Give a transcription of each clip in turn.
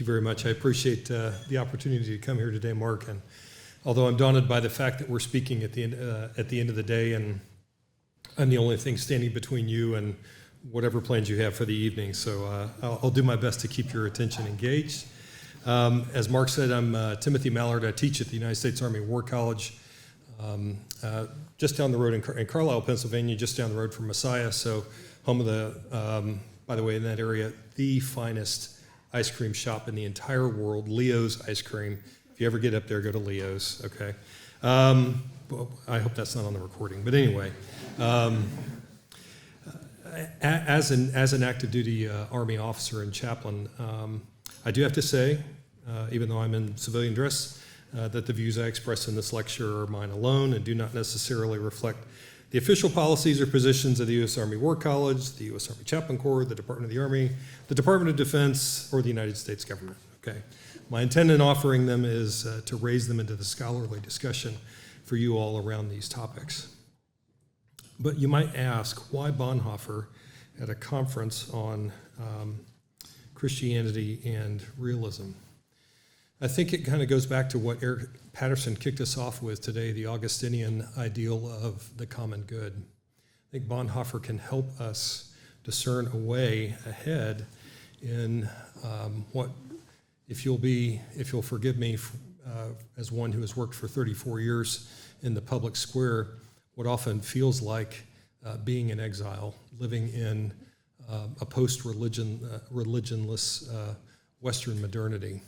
you very much. I appreciate the opportunity to come here today, Mark. And although I'm daunted by the fact that we're speaking at the end of the day, and I'm the only thing standing between you and whatever plans you have for the evening, so I'll do my best to keep your attention engaged. As Mark said, I'm Timothy Mallard. I teach at the United States Army War College, just down the road in Carlisle, Pennsylvania, just down the road from Messiah. So home of the, by the way, in that area, the finest ice cream shop in the entire world, Leo's Ice Cream. If you ever get up there, go to Leo's, okay? Well, I hope that's not on the recording, but anyway. As an active duty Army officer and chaplain, I do have to say, even though I'm in civilian dress, that the views I express in this lecture are mine alone and do not necessarily reflect the official policies or positions of the U.S. Army War College, the U.S. Army Chaplain Corps, the Department of the Army, the Department of Defense, or the United States government. Okay. My intent in offering them is to raise them into the scholarly discussion for you all around these topics. But you might ask, why Bonhoeffer at a conference on Christianity and realism? I think it kind of goes back to what Eric Patterson kicked us off with today, the Augustinian ideal of the common good. I think Bonhoeffer can help us discern a way ahead in what, if you'll forgive me as one who has worked for 34 years in the public square, what often feels like being in exile, living in a post-religionless Western modernity.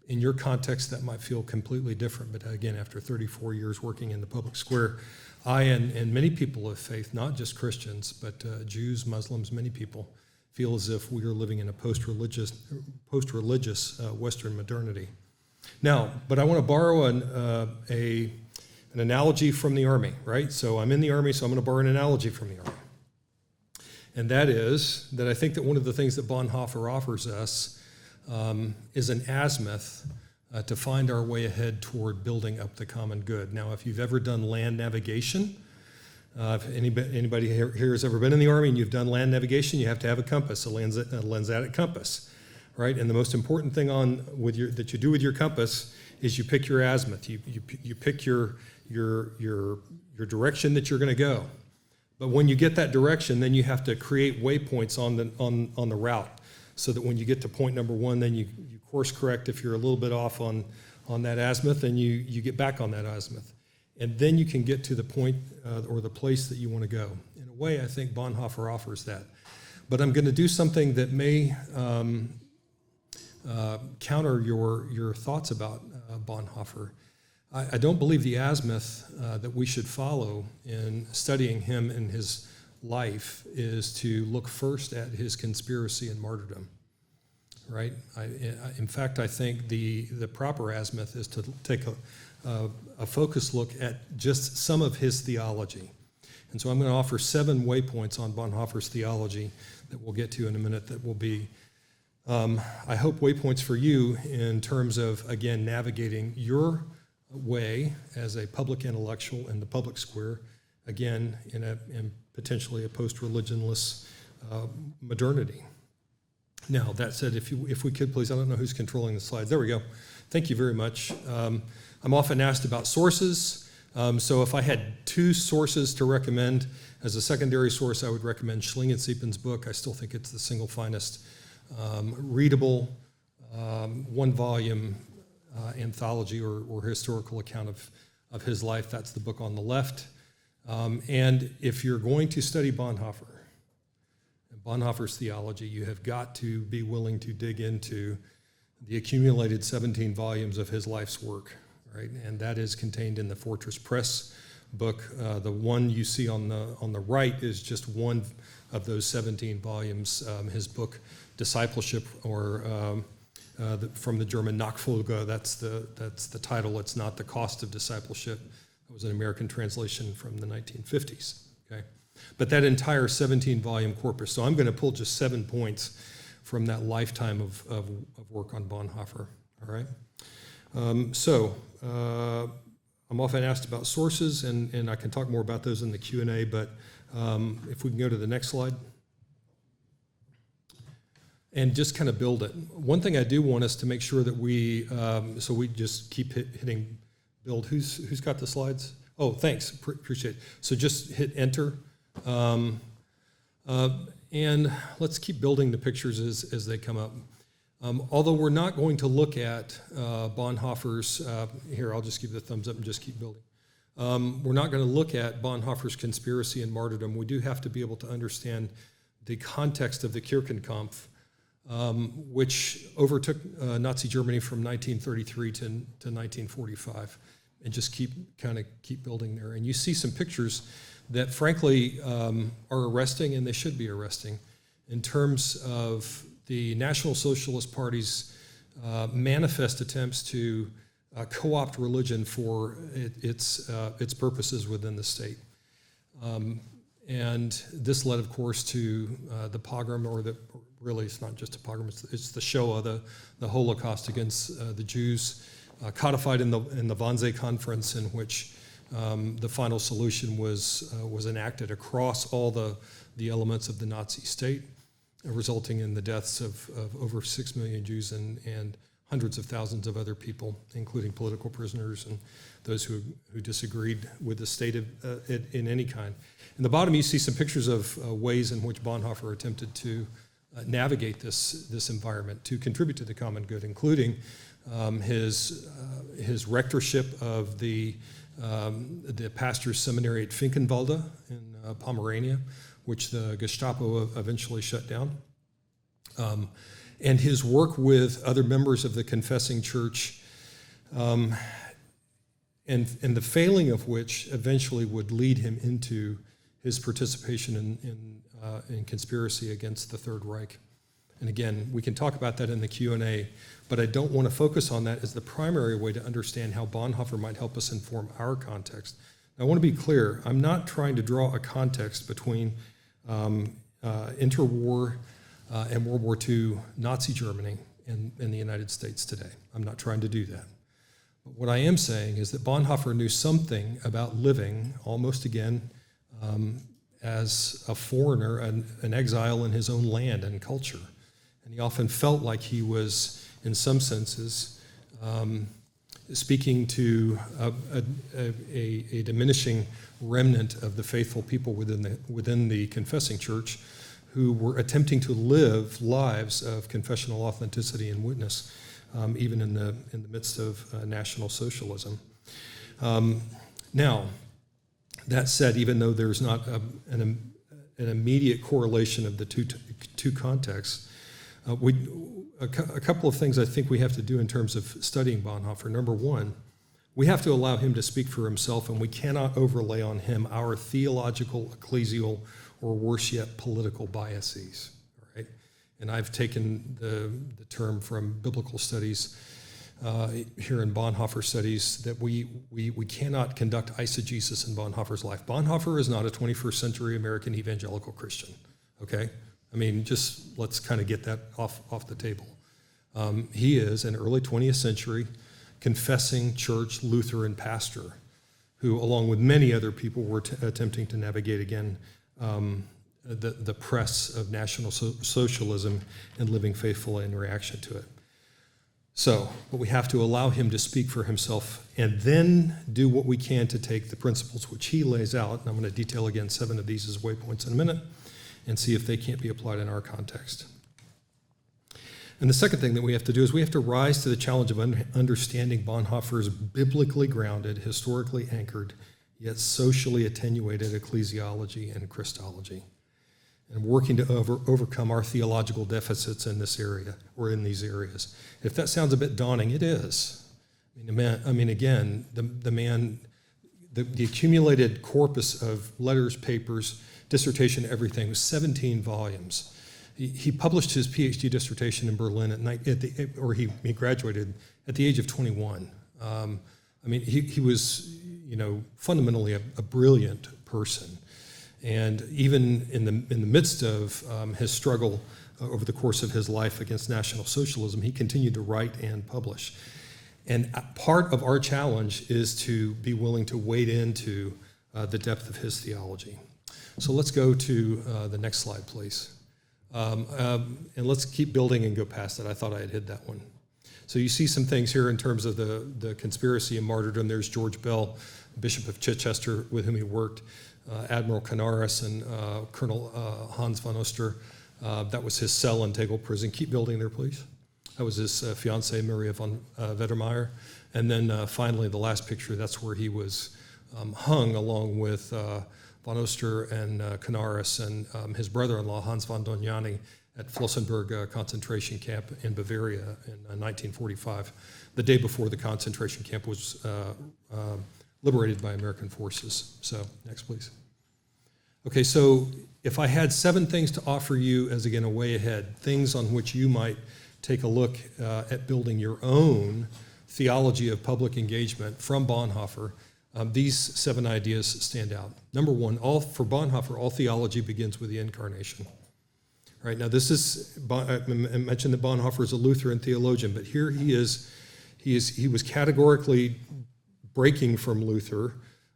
In your context, that might feel completely different, but again, after 34 years working in the public square, I and many people of faith, not just Christians, but Jews, Muslims, many people, feel as if we are living in a post-religious Western modernity. Now, but I want to borrow an analogy from the Army, right? So I'm in the Army, so I'm going to borrow an analogy from the Army. And that is that I think that one of the things that Bonhoeffer offers us is an azimuth to find our way ahead toward building up the common good. Now, if you've ever done land navigation, if anybody here has ever been in the Army and you've done land navigation, you have to have a compass, a lensatic compass, right? And the most important thing that you do with your compass is you pick your azimuth. You pick your direction that you're going to go. But when you get that direction, then you have to create waypoints on the route, so that when you get to point number one, then you course correct if you're a little bit off on that azimuth, and you get back on that azimuth. And then you can get to the point or the place that you want to go. In a way, I think Bonhoeffer offers that. But I'm going to do something that may counter your thoughts about Bonhoeffer. I don't believe the azimuth that we should follow in studying him and his life is to look first at his conspiracy and martyrdom, right? In fact, I think the proper azimuth is to take a focused look at just some of his theology. And so I'm going to offer 7 waypoints on Bonhoeffer's theology that we'll get to in a minute that will be, I hope, waypoints for you in terms of, again, navigating your way as a public intellectual in the public square, again, in potentially a post-religionless modernity. Now, that said, if we could please, I don't know who's controlling the slides. There we go. Thank you very much. I'm often asked about sources. So if I had 2 sources to recommend, as a secondary source, I would recommend Schlingensiepen's book. I still think it's the single finest readable 1-volume anthology or historical account of his life. That's the book on the left. And if you're going to study Bonhoeffer's theology, you have got to be willing to dig into the accumulated 17 volumes of his life's work, right? And that is contained in the Fortress Press book. The one you see on the right is just one of those 17 volumes. His book, Discipleship, or from the German Nachfolge, that's the title. It's not The Cost of Discipleship. It was an American translation from the 1950s. Okay, but that entire 17-volume corpus. So I'm going to pull just 7 points from that lifetime of work on Bonhoeffer. All right. I'm often asked about sources, and I can talk more about those in the Q&A. But if we can go to the next slide. and just kind of build it. One thing I do want us to make sure that we just keep hitting build. Who's got the slides? Oh, thanks, appreciate it. So just hit enter, and let's keep building the pictures as they come up. Although we're not going to look at Bonhoeffer's, here, I'll just give the thumbs up and just keep building. We're not going to look at Bonhoeffer's conspiracy and martyrdom. We do have to be able to understand the context of the Kirchenkampf, which overtook Nazi Germany from 1933 to 1945, and just keep building there. And you see some pictures that, frankly, are arresting, and they should be arresting, in terms of the National Socialist Party's manifest attempts to co-opt religion for its purposes within the state. And this led, of course, to the pogrom, really it's not just a pogrom, it's the Shoah, the Holocaust against the Jews, codified in the Wannsee Conference, in which the final solution was enacted across all the elements of the Nazi state, resulting in the deaths of over 6 million Jews and hundreds of thousands of other people, including political prisoners and those who disagreed with the state in any kind. In the bottom, you see some pictures of ways in which Bonhoeffer attempted to navigate this environment to contribute to the common good, including his rectorship of the pastor's seminary at Finkenwalde in Pomerania, which the Gestapo eventually shut down, and his work with other members of the confessing church, and the failing of which eventually would lead him into his participation in conspiracy against the Third Reich. And again, we can talk about that in the Q&A, but I don't want to focus on that as the primary way to understand how Bonhoeffer might help us inform our context. I want to be clear, I'm not trying to draw a context between interwar and World War II Nazi Germany and the United States today. I'm not trying to do that. But what I am saying is that Bonhoeffer knew something about living almost again as a foreigner, an exile in his own land and culture. And he often felt like he was, in some senses, speaking to a diminishing remnant of the faithful people within the confessing church who were attempting to live lives of confessional authenticity and witness, even in the midst of National Socialism. Now, that said, even though there's not an immediate correlation of the two contexts, a couple of things I think we have to do in terms of studying Bonhoeffer. Number one, we have to allow him to speak for himself, and we cannot overlay on him our theological, ecclesial, or worse yet, political biases. Right? And I've taken the term from biblical studies here in Bonhoeffer studies that we cannot conduct eisegesis in Bonhoeffer's life. Bonhoeffer is not a 21st century American evangelical Christian, okay? I mean, just let's kind of get that off the table. He is an early 20th century confessing church Lutheran pastor who, along with many other people, were attempting to navigate again the press of National Socialism and living faithfully in reaction to it. So, but we have to allow him to speak for himself and then do what we can to take the principles which he lays out, and I'm going to detail again 7 of these as waypoints in a minute, and see if they can't be applied in our context. And the second thing that we have to do is we have to rise to the challenge of understanding Bonhoeffer's biblically grounded, historically anchored, yet socially attenuated ecclesiology and Christology, and working to overcome our theological deficits in this area or in these areas. If that sounds a bit daunting, it is. Again, the accumulated corpus of letters, papers, dissertation, everything was 17 volumes. He published his PhD dissertation in Berlin he graduated at the age of 21. He was, fundamentally a brilliant person. And even in the midst of his struggle over the course of his life against National Socialism, he continued to write and publish. And part of our challenge is to be willing to wade into the depth of his theology. So let's go to the next slide, please. And let's keep building and go past that. I thought I had hid that one. So you see some things here in terms of the conspiracy and martyrdom. There's George Bell, Bishop of Chichester, with whom he worked, Admiral Canaris and Colonel Hans von Oster. That was his cell in Tegel prison. Keep building there, please. That was his fiancée, Maria von Wettermeier. And then finally, the last picture, that's where he was hung along with von Oster and Canaris and his brother-in-law, Hans von Dohnanyi, at Flossenburg concentration camp in Bavaria in 1945, the day before the concentration camp was liberated by American forces. So, next, please. Okay, so if I had 7 things to offer you as, again, a way ahead, things on which you might take a look at building your own theology of public engagement from Bonhoeffer, these 7 ideas stand out. Number 1, for Bonhoeffer, all theology begins with the incarnation. Right, now this is, I mentioned that Bonhoeffer is a Lutheran theologian, but here he was categorically breaking from Luther,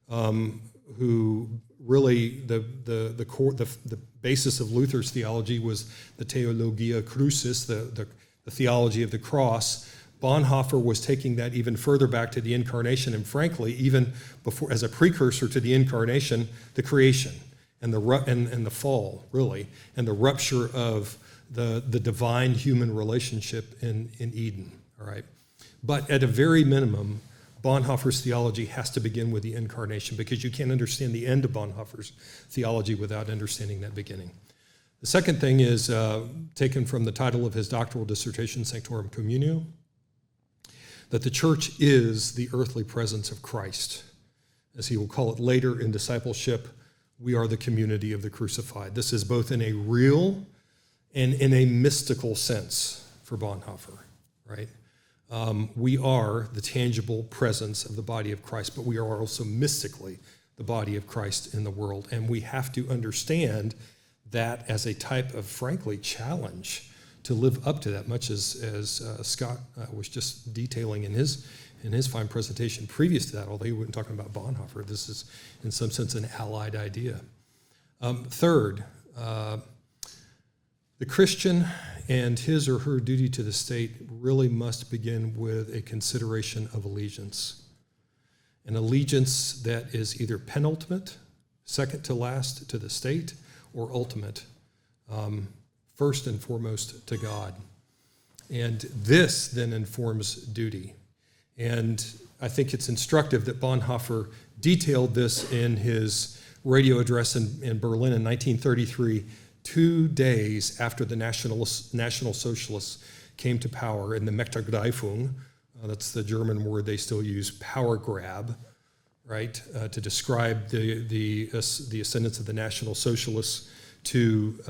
who really the basis of Luther's theology was the Theologia Crucis, the theology of the cross. Bonhoeffer was taking that even further back to the incarnation, and frankly, even before, as a precursor to the incarnation, the creation and the fall, really, and the rupture of the divine human relationship in Eden. All right, but at a very minimum, Bonhoeffer's theology has to begin with the incarnation, because you can't understand the end of Bonhoeffer's theology without understanding that beginning. The second thing is taken from the title of his doctoral dissertation, Sanctorum Communio, that the church is the earthly presence of Christ. As he will call it later in discipleship, we are the community of the crucified. This is both in a real and in a mystical sense for Bonhoeffer, right? We are the tangible presence of the body of Christ, but we are also mystically the body of Christ in the world. And we have to understand that as a type of, frankly, challenge to live up to that, much as Scott was just detailing in his fine presentation previous to that, although he wasn't talking about Bonhoeffer. This is, in some sense, an allied idea. Third, the Christian and his or her duty to the state really must begin with a consideration of allegiance. An allegiance that is either penultimate, second to last to the state, or ultimate, first and foremost to God. And this then informs duty. And I think it's instructive that Bonhoeffer detailed this in his radio address in Berlin in 1933, 2 days after the National Socialists came to power in the Machtergreifung. That's the German word they still use, power grab, right, to describe the ascendance of the National Socialists to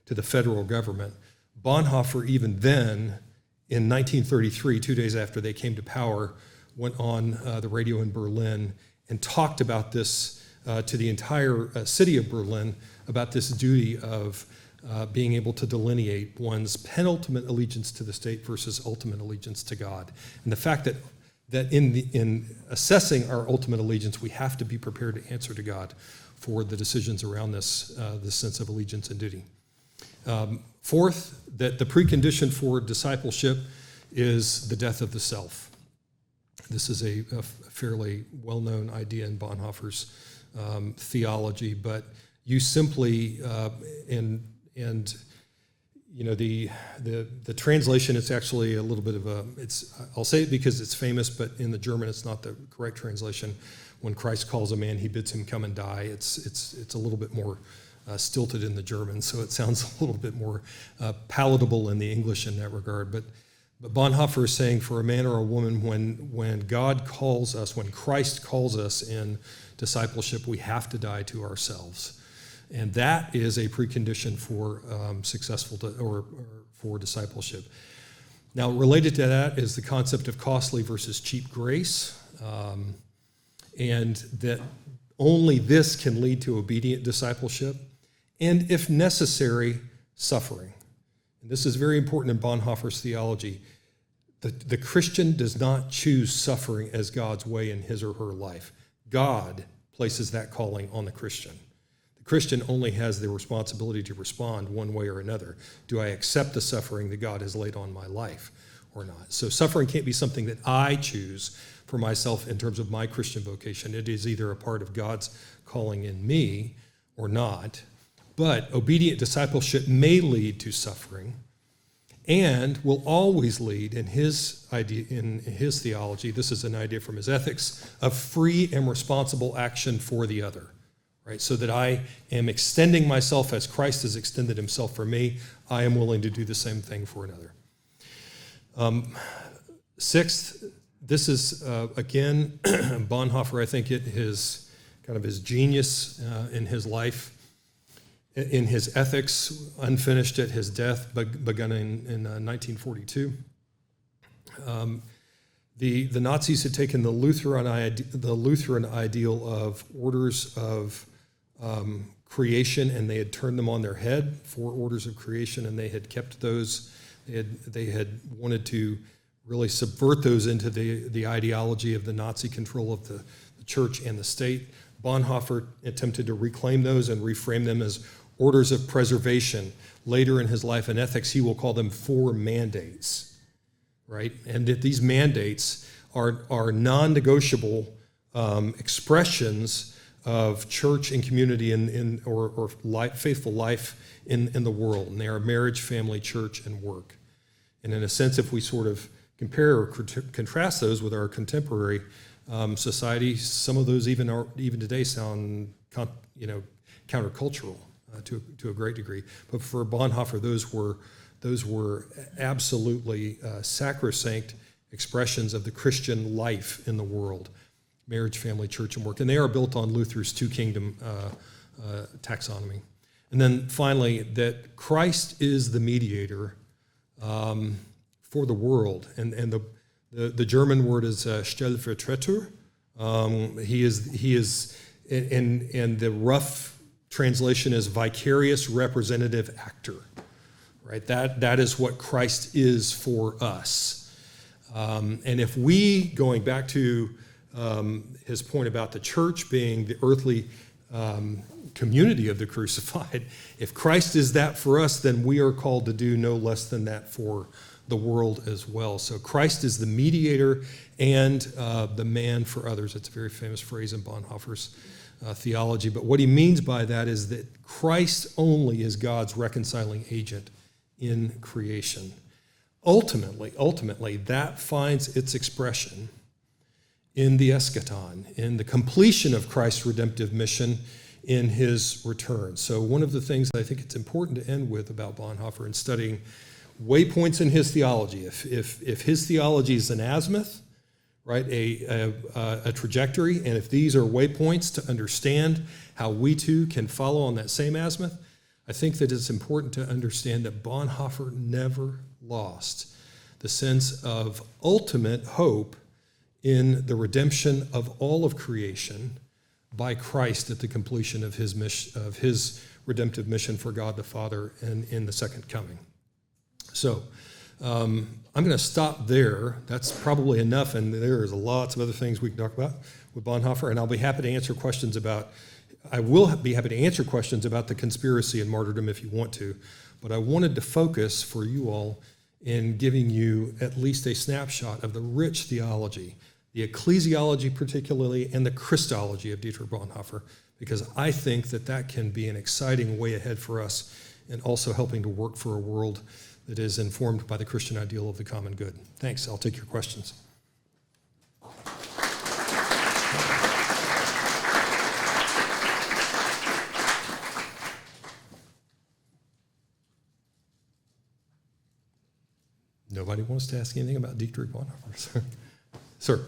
the federal government. Bonhoeffer, even then, in 1933, 2 days after they came to power, went on the radio in Berlin and talked about this to the entire city of Berlin, about this duty of being able to delineate one's penultimate allegiance to the state versus ultimate allegiance to God. And the fact that in assessing our ultimate allegiance, we have to be prepared to answer to God for the decisions around this sense of allegiance and duty. Fourth, that the precondition for discipleship is the death of the self. This is a fairly well-known idea in Bonhoeffer's theology, but you simply the translation, it's actually a little bit of I'll say it because it's famous, but in the German it's not the correct translation. When Christ calls a man, he bids him come and die. It's a little bit more stilted in the German, so it sounds a little bit more palatable in the English in that regard. But Bonhoeffer is saying, for a man or a woman, when God calls us, when Christ calls us in discipleship, we have to die to ourselves. And that is a precondition for for discipleship. Now, related to that is the concept of costly versus cheap grace, and that only this can lead to obedient discipleship, and if necessary, suffering. And this is very important in Bonhoeffer's theology. The Christian does not choose suffering as God's way in his or her life. God places that calling on the Christian. The Christian only has the responsibility to respond one way or another. Do I accept the suffering that God has laid on my life or not? So suffering can't be something that I choose for myself in terms of my Christian vocation. It is either a part of God's calling in me or not. But obedient discipleship may lead to suffering and will always lead in his idea, in his theology, this is an idea from his ethics, of free and responsible action for the other, right? So that I am extending myself as Christ has extended himself for me, I am willing to do the same thing for another. Sixth, this is, again, Bonhoeffer, I think his genius in his life, in his ethics, unfinished at his death, begun in 1942. The Nazis had taken the Lutheran ideal of orders of creation, and they had turned them on their head, 4 orders of creation, and they had kept those. They had wanted to really subvert those into the ideology of the Nazi control of the church and the state. Bonhoeffer attempted to reclaim those and reframe them as orders of preservation. Later in his life and ethics, he will call them 4 mandates, right? And that these mandates are non-negotiable expressions of church and community or faithful life in the world. And they are marriage, family, church, and work. And in a sense, if we sort of compare or contrast those with our contemporary society, some of those even today sound countercultural. To a great degree, but for Bonhoeffer, those were absolutely sacrosanct expressions of the Christian life in the world: marriage, family, church, and work. And they are built on Luther's 2-kingdom taxonomy. And then finally, that Christ is the mediator for the world, and the German word is Stellvertreter. He is, and the rough translation is vicarious representative actor, right? That is what Christ is for us. And if we, going back to his point about the church being the earthly community of the crucified, if Christ is that for us, then we are called to do no less than that for the world as well. So Christ is the mediator and the man for others. It's a very famous phrase in Bonhoeffer's theology, but what he means by that is that Christ only is God's reconciling agent in creation. Ultimately, that finds its expression in the eschaton, in the completion of Christ's redemptive mission in his return. So one of the things that I think it's important to end with about Bonhoeffer in studying waypoints in his theology, if his theology is an azimuth, right, a trajectory, and if these are waypoints to understand how we too can follow on that same azimuth, I think that it's important to understand that Bonhoeffer never lost the sense of ultimate hope in the redemption of all of creation by Christ at the completion of his mission, of his redemptive mission for God the Father and in the second coming. So I'm going to stop there. That's probably enough, and there's lots of other things we can talk about with Bonhoeffer, and I'll be happy to answer questions about, I will be happy to answer questions about the conspiracy and martyrdom if you want to, but I wanted to focus for you all in giving you at least a snapshot of the rich theology, the ecclesiology particularly, and the Christology of Dietrich Bonhoeffer, because I think that can be an exciting way ahead for us and also helping to work for a world that is informed by the Christian ideal of the common good. Thanks. I'll take your questions. Nobody wants to ask anything about Dietrich Bonhoeffer. Sir.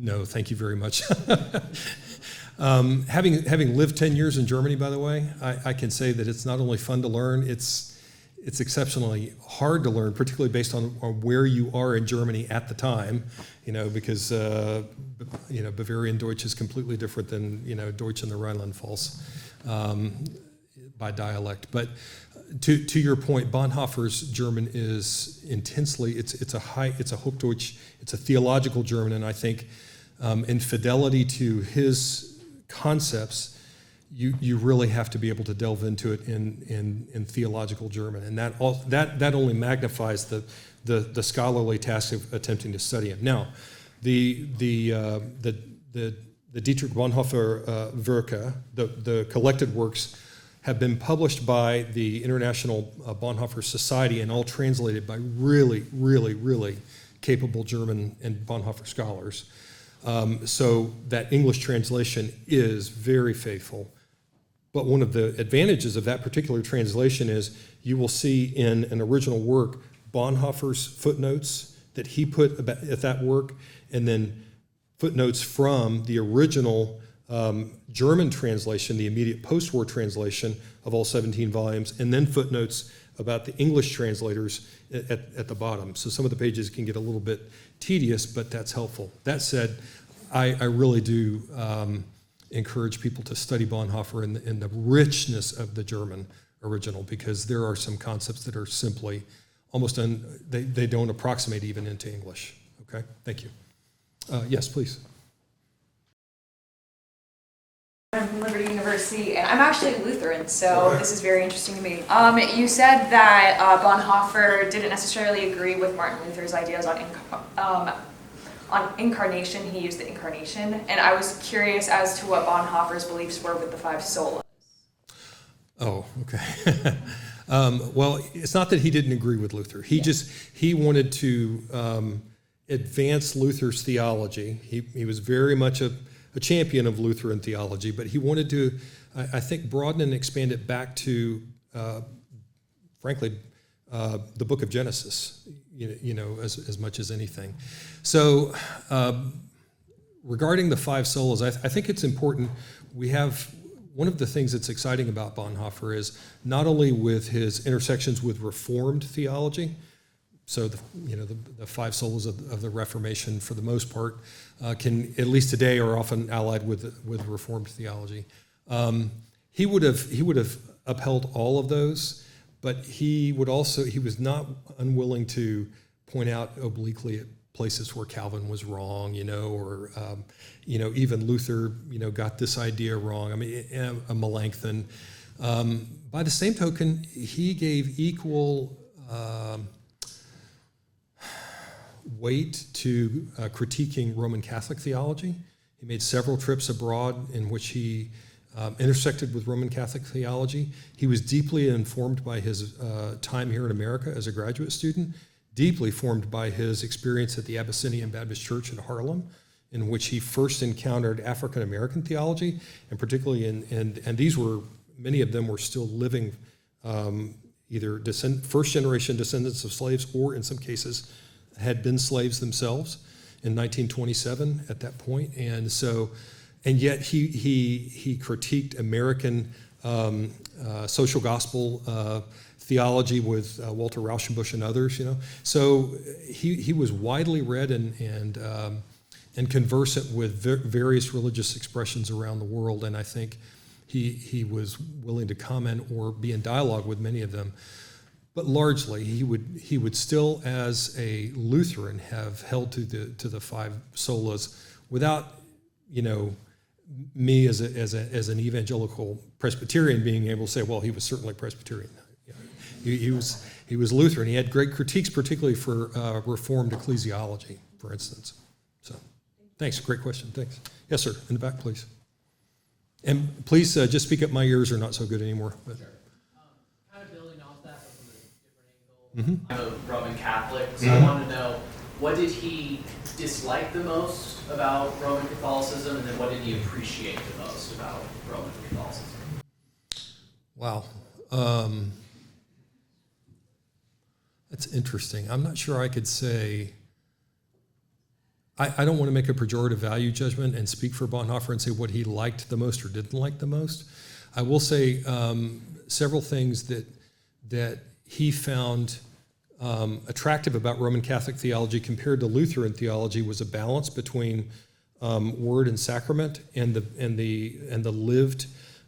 No, thank you very much. Having lived 10 years in Germany, by the way, I can say that it's not only fun to learn, it's exceptionally hard to learn, particularly based on where you are in Germany at the time, because Bavarian Deutsch is completely different than Deutsch in the Rhineland-Pfalz. by dialect. But to your point, Bonhoeffer's German is intensely, it's a Hochdeutsch, it's a theological German, and I think in fidelity to his concepts, you really have to be able to delve into it in theological German, and that only magnifies the scholarly task of attempting to study it. Now, the Dietrich Bonhoeffer Werke, the collected works, have been published by the International Bonhoeffer Society and all translated by really, really, really capable German and Bonhoeffer scholars. So that English translation is very faithful. But one of the advantages of that particular translation is you will see in an original work Bonhoeffer's footnotes that he put at that work, and then footnotes from the original German translation, the immediate post-war translation of all 17 volumes, and then footnotes about the English translators at the bottom. So some of the pages can get a little bit tedious, but that's helpful. That said, I really do encourage people to study Bonhoeffer in the richness of the German original, because there are some concepts that are simply almost, they don't approximate even into English. Okay, thank you. Yes, please. I'm from Liberty University, and I'm actually Lutheran, so this is very interesting to me. You said that Bonhoeffer didn't necessarily agree with Martin Luther's ideas on incarnation. He used the incarnation, and I was curious as to what Bonhoeffer's beliefs were with the 5 solas. Oh, okay. Well, it's not that he didn't agree with Luther. He wanted to advance Luther's theology. He was very much a champion of Lutheran theology, but he wanted to, I think, broaden and expand it back to, frankly, the book of Genesis, as much as anything. So regarding the 5 solas, I think it's important. We have, one of the things that's exciting about Bonhoeffer is not only with his intersections with Reformed theology, so the 5 solas of the Reformation, for the most part, can, at least today, are often allied with Reformed theology. He would have upheld all of those, but he was not unwilling to point out obliquely at places where Calvin was wrong, or even Luther, got this idea wrong. I mean, Melanchthon. By the same token, he gave equal weight to critiquing Roman Catholic theology. He made several trips abroad in which he intersected with Roman Catholic theology. He was deeply informed by his time here in America as a graduate student, deeply formed by his experience at the Abyssinian Baptist Church in Harlem, in which he first encountered African American theology, and particularly and these were, many of them were still living, either first generation descendants of slaves, or in some cases had been slaves themselves in 1927 at that point. And yet he critiqued American social gospel theology with Walter Rauschenbusch and others, So he was widely read and conversant with various religious expressions around the world, and I think he was willing to comment or be in dialogue with many of them. But largely, he would still, as a Lutheran, have held to the 5 solas without, me as an evangelical Presbyterian being able to say, well, he was certainly Presbyterian. He was Lutheran. He had great critiques, particularly for Reformed ecclesiology, for instance. So, thanks. Great question. Thanks. Yes, sir. In the back, please. And please just speak up. My ears are not so good anymore. But. Sure. Kind of building off that from a different angle. I'm a Roman Catholic, so I want to know, what did he dislike the most about Roman Catholicism, and then what did he appreciate the most about Roman Catholicism? Wow. That's interesting. I'm not sure I could say, I don't want to make a pejorative value judgment and speak for Bonhoeffer and say what he liked the most or didn't like the most. I will say several things that he found attractive about Roman Catholic theology compared to Lutheran theology was a balance between word and sacrament and the lived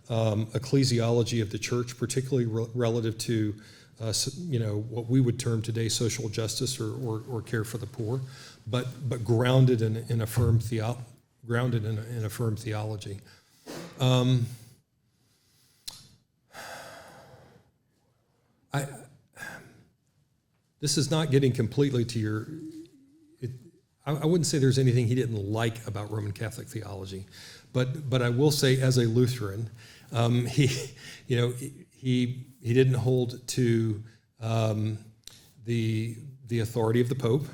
ecclesiology of the church, particularly relative to what we would term today social justice or care for the poor, but grounded in a firm theology. This is not getting completely to your. I wouldn't say there's anything he didn't like about Roman Catholic theology, but I will say, as a Lutheran, he didn't hold to the authority of the Pope,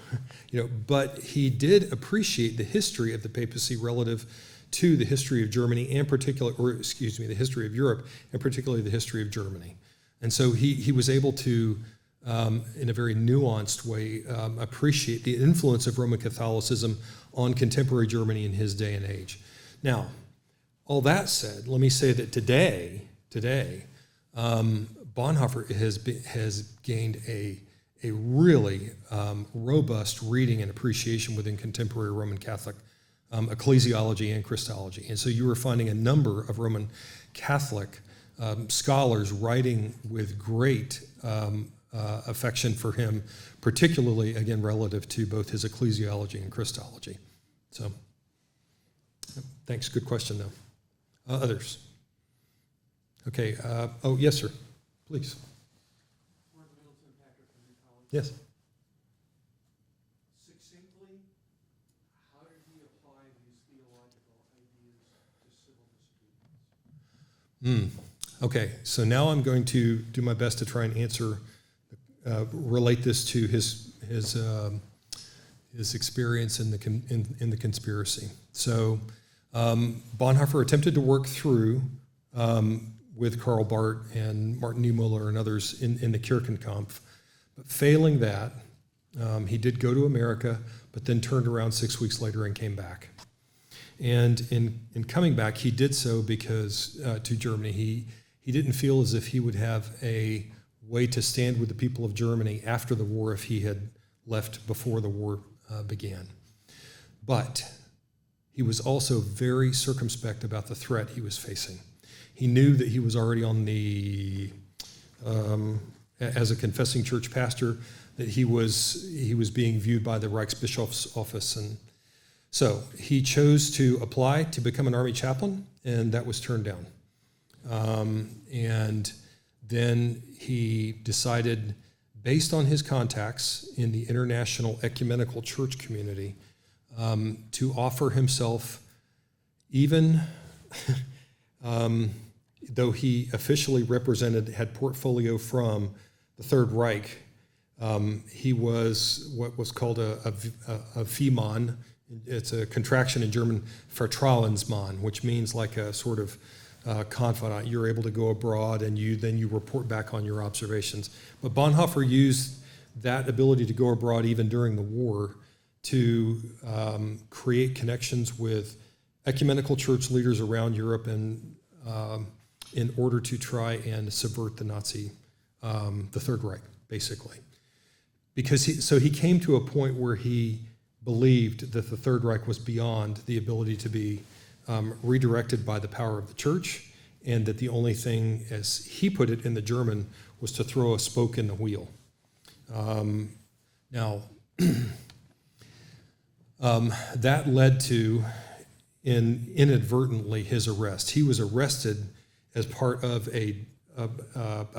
but he did appreciate the history of the papacy relative to the history of Germany the history of Europe, and particularly the history of Germany. And so he was able to, in a very nuanced way, appreciate the influence of Roman Catholicism on contemporary Germany in his day and age. Now, all that said, let me say that today, Bonhoeffer has gained a really robust reading and appreciation within contemporary Roman Catholic ecclesiology and Christology. And so you are finding a number of Roman Catholic scholars writing with great affection for him, particularly, again, relative to both his ecclesiology and Christology. So, thanks. Good question, though. Others? Okay. Yes, sir. Please. Yes. Succinctly, how did he apply these theological ideas to civil disobedience? Okay, so now I'm going to do my best to try and relate this to his experience in the conspiracy. So Bonhoeffer attempted to work through with Karl Barth and Martin Niemöller and others in the Kirchenkampf, but failing that, he did go to America, but then turned around 6 weeks later and came back. And in coming back, he did so because to Germany, he didn't feel as if he would have a way to stand with the people of Germany after the war if he had left before the war began. But he was also very circumspect about the threat he was facing. He knew that he was already on the, as a confessing church pastor, that he was being viewed by the Reichsbischof's office. And so he chose to apply to become an army chaplain, and that was turned down. And then he decided, based on his contacts in the international ecumenical church community, to offer himself, even though he officially had portfolio from the Third Reich, he was what was called a Viehmann. It's a contraction in German, Vertrauensmann, which means like a sort of confidant. You're able to go abroad and you report back on your observations. But Bonhoeffer used that ability to go abroad even during the war to create connections with ecumenical church leaders around Europe and in order to try and subvert the Nazi, the Third Reich, basically. Because he came to a point where he believed that the Third Reich was beyond the ability to be redirected by the power of the church, and that the only thing, as he put it in the German, was to throw a spoke in the wheel. Now, that led to, inadvertently, his arrest. He was arrested as part of a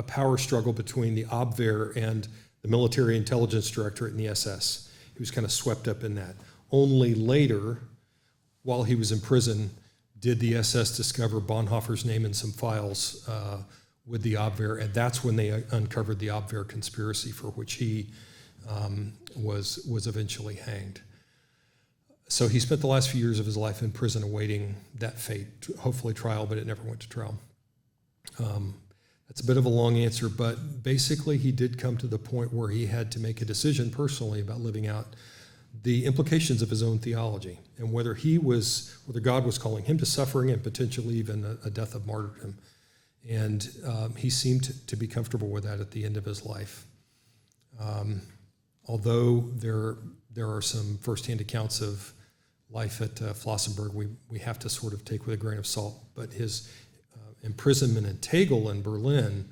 power struggle between the Abwehr and the Military Intelligence Directorate and the SS. He was kind of swept up in that. Only later, while he was in prison, did the SS discover Bonhoeffer's name in some files with the Abwehr, and that's when they uncovered the Abwehr conspiracy, for which he was eventually hanged. So he spent the last few years of his life in prison awaiting that fate, hopefully trial, but it never went to trial. That's a bit of a long answer, but basically he did come to the point where he had to make a decision personally about living out the implications of his own theology, and whether God was calling him to suffering and potentially even a death of martyrdom. And he seemed to be comfortable with that at the end of his life. Although there are some firsthand accounts of life at Flossenburg we have to sort of take with a grain of salt, but his imprisonment in Tegel in Berlin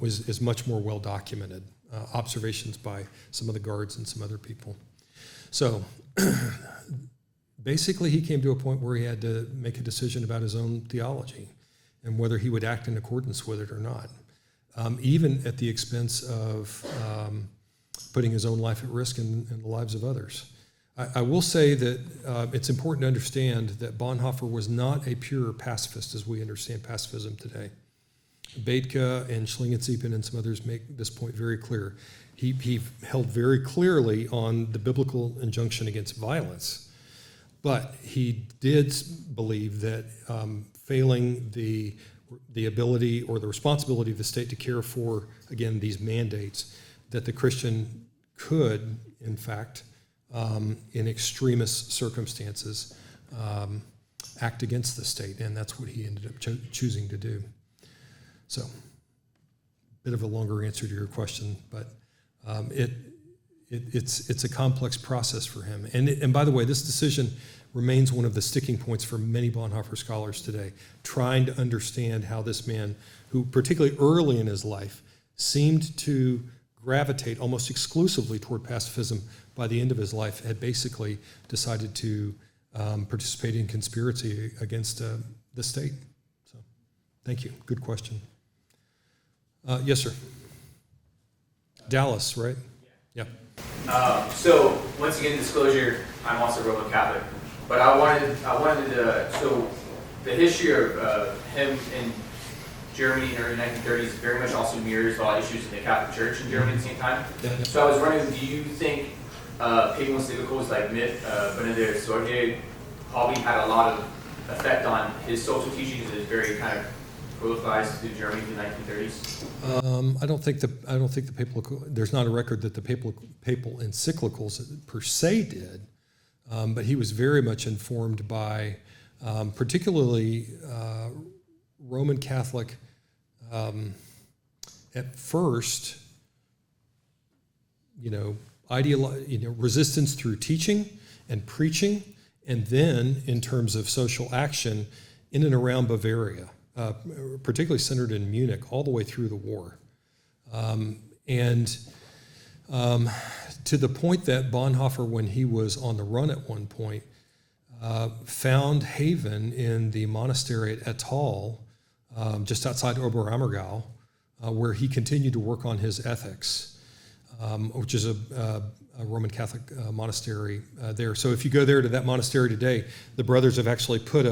is much more well documented. Observations by some of the guards and some other people. So basically he came to a point where he had to make a decision about his own theology and whether he would act in accordance with it or not, even at the expense of putting his own life at risk and the lives of others. I will say that it's important to understand that Bonhoeffer was not a pure pacifist as we understand pacifism today. Bethke and Schlingensieben and some others make this point very clear. He held very clearly on the biblical injunction against violence, but he did believe that failing the ability or the responsibility of the state to care for, again, these mandates, that the Christian could, in fact, in extremist circumstances, act against the state, and that's what he ended up choosing to do. So, bit of a longer answer to your question, but it's a complex process for him. And by the way, this decision remains one of the sticking points for many Bonhoeffer scholars today, trying to understand how this man, who particularly early in his life seemed to gravitate almost exclusively toward pacifism, by the end of his life had basically decided to participate in conspiracy against the state. So, thank you. Good question. Yes, sir. Dallas, right? Yeah. So once again, disclosure, I'm also Roman Catholic, but I wanted to, so the history of him in Germany in the early 1930s very much also mirrors a lot of issues in the Catholic Church in Germany at the same time. Yeah. So I was wondering, do you think papal encyclicals like Benedict Sorge probably had a lot of effect on his social teachings that is very kind of proliferized through Germany in the 1930s? I don't think the papal. There's not a record that the papal encyclicals per se did, but he was very much informed by, particularly Roman Catholic. At first, resistance through teaching and preaching, and then in terms of social action in and around Bavaria. Particularly centered in Munich, all the way through the war. To the point that Bonhoeffer, when he was on the run at one point, found haven in the monastery at Ettal, just outside Oberammergau, where he continued to work on his ethics, which is a Roman Catholic monastery there. So if you go there to that monastery today, the brothers have actually put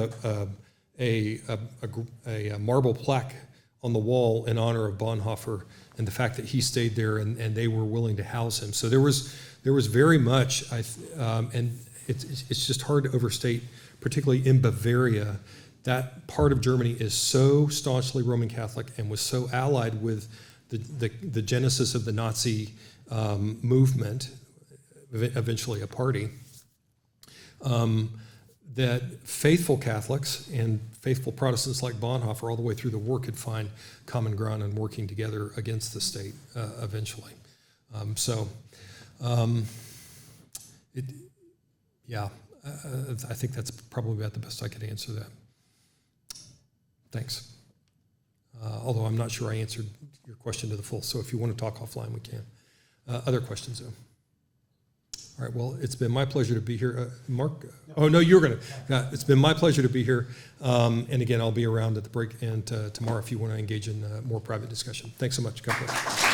a marble plaque on the wall in honor of Bonhoeffer and the fact that he stayed there and they were willing to house him. So there was very much, and it's just hard to overstate, particularly in Bavaria, that part of Germany is so staunchly Roman Catholic and was so allied with the genesis of the Nazi movement, eventually a party, that faithful Catholics and faithful Protestants like Bonhoeffer all the way through the war could find common ground and working together against the state eventually. I think that's probably about the best I could answer that. Thanks. Although I'm not sure I answered your question to the full, so if you want to talk offline, we can. Other questions, though? All right, well, it's been my pleasure to be here. Mark? Oh, no, you're going to. It's been my pleasure to be here. And again, I'll be around at the break and tomorrow if you want to engage in more private discussion. Thanks so much. God bless.